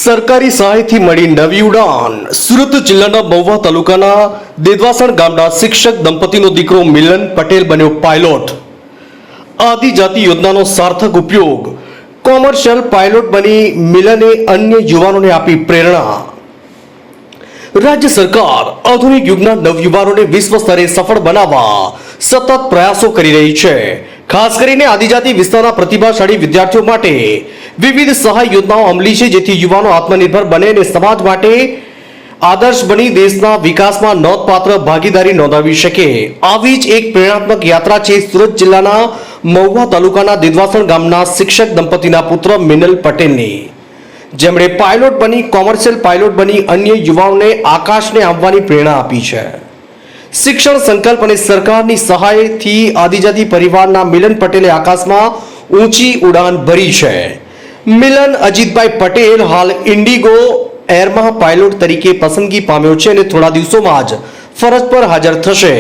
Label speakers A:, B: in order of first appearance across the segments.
A: સરકારી સહાયથી મળી નવી ઉડાન. સુરત જિલ્લાના મહુવા તાલુકાના દેદવાસણ ગામના શિક્ષક દંપતીનો દીકરો મિલન પટેલ બન્યો પાયલોટ. આદિજાતિ યોજનાનો સાર્થક ઉપયોગ. કોમર્શિયલ પાયલોટ બની મિલને અન્ય યુવાનોને આપી પ્રેરણા. રાજ્ય સરકાર આધુનિક યુગના નવયુવાનોને વિશ્વ સ્તરે સફળ બનાવવા સતત પ્રયાસો કરી રહી છે. ખાસ કરીને આદિજાતિ વિસ્તારના પ્રતિભાશાળી વિદ્યાર્થીઓ માટે વિવિધ સહાય યોજનાઓ અમલી છે, જેથી યુવાનો આત્મનિર્ભર બને અને સમાજ માટે આદર્શ બની દેશના વિકાસમાં નોંધપાત્ર ભાગીદારી નોંધાવી શકે. આવી જ એક પ્રેરણાત્મક યાત્રા છે સુરત જિલ્લાના મહુવા તાલુકાના દેદવાસણ ગામના શિક્ષક દંપતીના પુત્ર મિનલ પટેલની, જેમણે પાયલોટ બની કોમર્શિયલ પાયલોટ બની અન્ય યુવાઓને આકાશને આંબવાની પ્રેરણા આપી છે. શિક્ષણ સંકલ્પ અને સરકારની સહાયથી આદિજાતિ પરિવારના મિલન પટેલે આકાશમાં ઊંચી ઉડાન ભરી છે. મિલન અજીતભાઈ પટેલ હાલ ઇન્ડિગો એરમાં પાયલોટ તરીકે પસંદગી પામ્યો છે અને થોડા દિવસોમાં જ ફરજ પર હાજર થશે.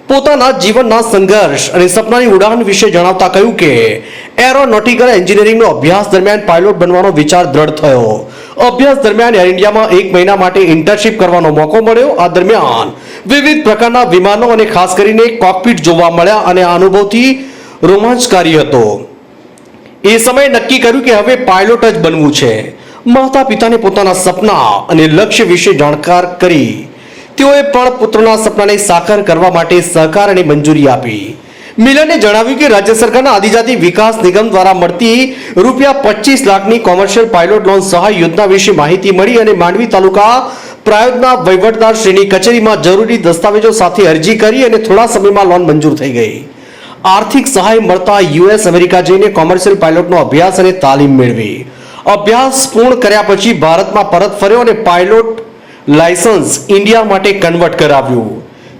A: પોતાના જીવનના સંઘર્ષ અને સપનાની ઉડાન વિશે જણાવતા કહ્યું કે એરોનોટિકલ એન્જિનિયરિંગનો અભ્યાસ દરમિયાન પાયલોટ બનવાનો વિચાર દ્રઢ થયો. અભ્યાસ દરમિયાન એર ઇન્ડિયામાં 1 મહિના માટે ઇન્ટર્નશિપ કરવાનો મોકો મળ્યો. આ દરમિયાન વિવિધ પ્રકારના વિમાનો અને ખાસ કરીને કોકપિટ જોવા મળ્યા અને આ અનુભવથી રોમાંચકારી હતો. એ સમયે નક્કી કર્યું કે હવે પાયલોટ જ બનવું છે. માતા પિતાને પોતાના સપના અને લક્ષ્ય વિશે જાણકાર કરી તેઓએ પણ પુત્રના સપનાને સાકાર કરવા માટે સહકાર અને મંજૂરી આપી. મિલને જણાવ્યું કે રાજ્ય સરકારના આદિજાતિ વિકાસ નિગમ દ્વારા મળતી ₹25 લાખની કોમર્શિયલ પાયલોટ લોન સહાય યોજના વિશે માહિતી મળી અને માંડવી તાલુકા પ્રાયોજના વહીવટદાર શ્રીની કચેરીમાં જરૂરી દસ્તાવેજો સાથે અરજી કરી અને થોડા સમયમાં લોન મંજૂર થઈ ગઈ. આર્થિક સહાય મળતા યુએસ અમેરિકા જઈને કોમર્શિયલ પાયલોટનો અભ્યાસ અને તાલીમ મેળવી. અભ્યાસ પૂર્ણ કર્યા પછી ભારતમાં પરત ફર્યો અને પાયલોટ લાયસન્સ ઇન્ડિયા માટે કન્વર્ટ કરાવ્યું.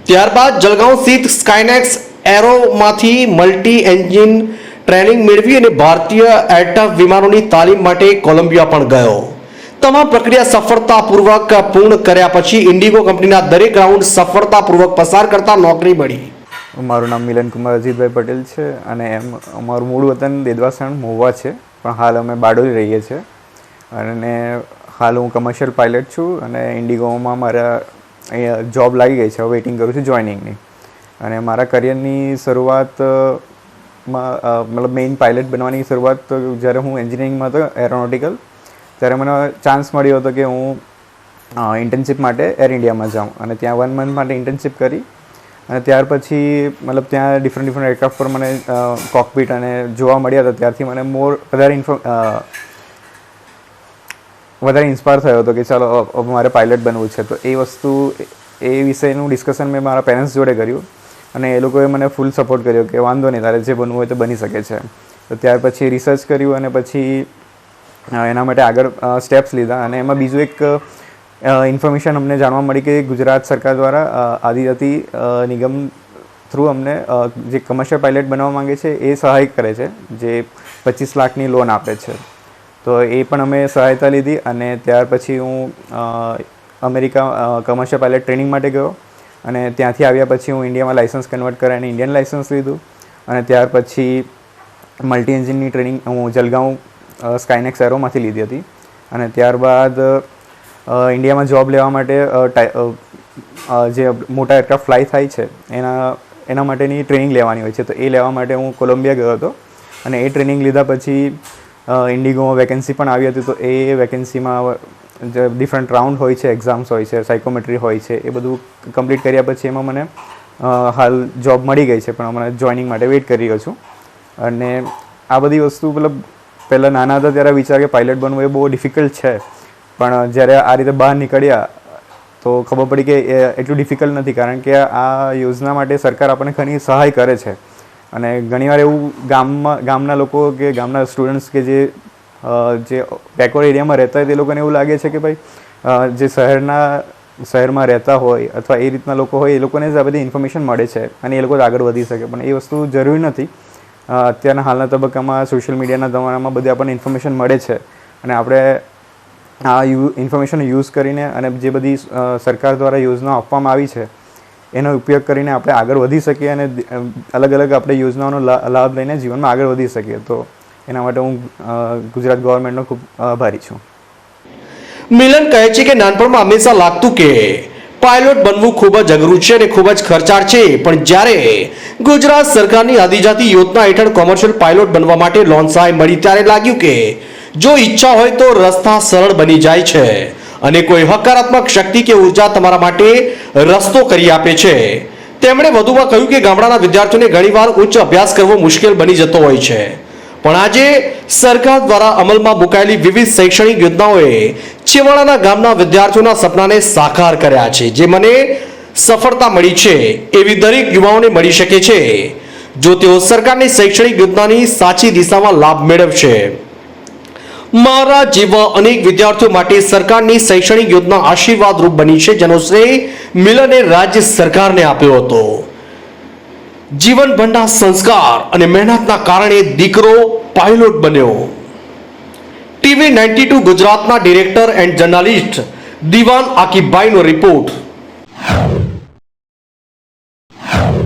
A: ત્યારબાદ જલગાંવ સ્થિત સ્કાયનેક્સ એરોમાંથી મલ્ટી એન્જિન ટ્રેનિંગ મેળવી અને ભારતીય એરટફ વિમાનોની તાલીમ માટે કોલંબિયા પણ ગયો. તમામ પ્રક્રિયા સફળતાપૂર્વક પૂર્ણ કર્યા પછી ઇન્ડિગો કંપનીના દરેક રાઉન્ડ સફળતાપૂર્વક પસાર કરતા નોકરી મળી.
B: મારું નામ મિલન કુમાર અજીતભાઈ પટેલ છે અને અમારું મૂળ વતન દેદવાસણ મહુવા છે, પણ હાલ અમે બારડોલી રહીએ છીએ અને હાલ હું કમર્શિયલ પાયલટ છું અને ઇન્ડિગોમાં મારા અહીંયા જોબ લાગી ગઈ છે. હવે વેઇટિંગ કરું છું જોઈનિંગની. અને મારા કરિયરની શરૂઆતમાં મતલબ મેઇન પાયલટ બનવાની શરૂઆત તો જ્યારે હું એન્જિનિયરિંગમાં હતો એરોનોટિકલ, ત્યારે મને ચાન્સ મળ્યો હતો કે હું ઇન્ટર્નશિપ માટે એર ઇન્ડિયામાં જાઉં અને ત્યાં 1 મંથ માટે ઇન્ટર્નશિપ કરી. અને ત્યાર પછી મતલબ ત્યાં ડિફરન્ટ એરક્રાફ્ટ પર મને કોકપિટ અને જોવા મળ્યા હતા. ત્યારથી મને વધારે ઇન્સ્પાયર થયો હતો કે ચાલો મારે પાયલટ બનવું છે. તો એ વિષયનું ડિસ્કશન મેં મારા પેરેન્ટ્સ જોડે કર્યું અને એ લોકોએ મને ફૂલ સપોર્ટ કર્યો કે વાંધો નહીં, તારે જે બનવું હોય તો બની શકે છે. તો ત્યાર પછી રિસર્ચ કર્યું અને પછી એના માટે આગળ સ્ટેપ્સ લીધા. અને એમાં બીજું એક ઇન્ફોર્મેશન અમને જાણવા મળી કે ગુજરાત સરકાર દ્વારા આદિજાતિ નિગમ થ્રુ અમને જે કમર્શિયલ પાયલટ બનાવવા માંગે છે એ સહાય કરે છે, જે 25 લાખની લોન આપે છે. તો એ પણ અમે સહાયતા લીધી અને ત્યાર પછી હું અમેરિકા કમર્શિયલ પાયલટ ટ્રેનિંગ માટે ગયો અને ત્યાંથી આવ્યા પછી હું ઇન્ડિયામાં લાઇસન્સ કન્વર્ટ કરાવીને ઇન્ડિયન લાઇસન્સ લીધું. અને ત્યાર પછી મલ્ટી એન્જિનની ટ્રેનિંગ હું જલગાંવ સ્કાયનેક્સ એરોમાંથી લીધી હતી. અને ત્યારબાદ ઇન્ડિયામાં જોબ લેવા માટે જે મોટા એરક્રાફ્ટ ફ્લાય થાય છે એના માટેની ટ્રેનિંગ લેવાની હોય છે. તો એ લેવા માટે હું કોલંબિયા ગયો હતો અને એ ટ્રેનિંગ લીધા પછી ઇન્ડિગોમાં વેકેન્સી પણ આવી હતી. તો એ વેકેન્સીમાં જે ડિફરન્ટ રાઉન્ડ હોય છે, એક્ઝામ્સ હોય છે, સાયકોમેટ્રી હોય છે, એ બધું કમ્પ્લીટ કર્યા પછી એમાં મને હાલ જોબ મળી ગઈ છે, પણ હમણાં જોઈનિંગ માટે વેઇટ કરી રહ્યો છું. અને આ બધી વસ્તુ મતલબ પહેલાં નાના હતા ત્યારે વિચાર કે પાયલટ બનવું એ બહુ ડિફિકલ્ટ છે, પણ જ્યારે આ રીતે બહાર નીકળ્યા તો ખબર પડી કે એટલું ડિફિકલ્ટ નથી, કારણ કે આ યોજના માટે સરકાર આપણને ઘણી સહાય કરે છે. અને ઘણીવાર એવું ગામના લોકો કે ગામના સ્ટુડન્ટ્સ કે જે બેકવર્ડ એરિયામાં રહેતા હોય તે લોકોને એવું લાગે છે કે ભાઈ જે શહેરમાં રહેતા હોય અથવા એ રીતના લોકો હોય એ લોકોને જ આ બધી ઇન્ફોર્મેશન મળે છે અને એ લોકો આગળ વધી શકે, પણ એ વસ્તુ જરૂરી નથી. અત્યારના હાલના તબક્કામાં સોશિયલ મીડિયાના જમાનામાં બધી આપણને ઇન્ફોર્મેશન મળે છે અને આપણે આ ઇન્ફોર્મેશનનો યુઝ કરીને અને જે બધી સરકાર દ્વારા યોજનાઓ આપવામાં આવી છે એનો ઉપયોગ કરીને આપણે આગળ વધી શકીએ અને અલગ અલગ આપણે યોજનાઓનો લાભ લઈને જીવનમાં આગળ વધી શકીએ. તો એના માટે હું ગુજરાત ગવર્મેન્ટનો ખૂબ આભારી છું.
A: મિલન કહે છે કે નાનપણમાં હંમેશા લાગતું કે પાયલોટ બનવું ખૂબ જ અઘરું છે અને ખૂબ જ ખર્ચાળ છે, પણ જ્યારે ગુજરાત સરકારની આદિજાતિ યોજના હેઠળ કોમર્શિયલ પાયલોટ બનવા માટે લોન સહાય મળી ત્યારે લાગ્યું કે જો ઈચ્છા હોય તો રસ્તા સરળ બની જાય છે અને કોઈ હકારાત્મક શક્તિ કે ઉર્જા તમારા માટે રસ્તો કરી આપે છે. તેમણે વધુમાં કહ્યું કે ગામડાના વિદ્યાર્થીઓને ઘણીવાર ઉચ્ચ અભ્યાસ કરવો મુશ્કેલ બની જતો હોય છે, પણ આજે સરકાર દ્વારા અમલમાં મુકાયેલી વિવિધ શૈક્ષણિક યોજનાઓએ છેવાડાના ગામના વિદ્યાર્થીઓના સપનાને સાકાર કર્યા છે. જે મને સફળતા મળી છે એવી દરેક યુવાઓને મળી શકે છે જો તેઓ સરકારની શૈક્ષણિક યોજનાની સાચી દિશામાં લાભ મેળવશે. મારા જેવા અનેક વિદ્યાર્થીઓ માટે સરકારની શૈક્ષણિક યોજના આશીર્વાદરૂપ બની છે, જેનો શ્રેય મિલને રાજ્ય સરકારને આપ્યો હતો. જીવનભરના સંસ્કાર અને મહેનતના કારણે દીકરો પાયલોટ બન્યો. TV 92 ગુજરાતના ડિરેક્ટર એન્ડ જર્નાલિસ્ટ દિવાન આકીબભાઈનો રિપોર્ટ.